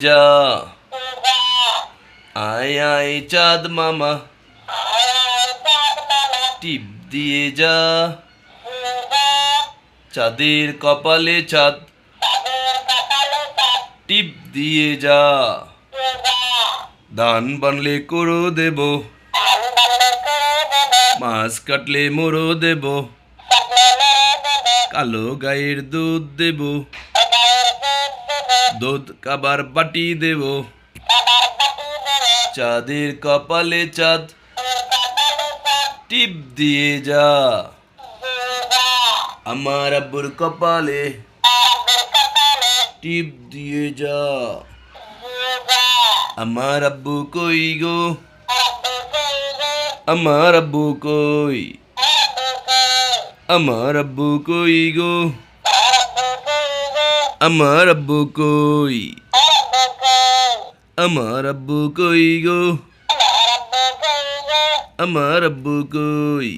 যা আয় আয় চাঁদ মামা টিপ দিয়ে যা চাঁদের কপালে চাঁদ টিপ দিয়ে যা ধান বানলে করো দেব মাছ কাটলে মোড়ো দেব কালো গায়ের দুধ দেব দুধ কাবার বাটি দেব চাঁদের কপালে চাঁদ টিপ দিয়ে যা আমার আব্বুর কপালে টিপ দিয়ে যা আমার আব্বু কই গো আমার আব্বু কই আমার আব্বু কই গো আমার আব্বু কই আমার আব্বু কই গো আমার আব্বু কই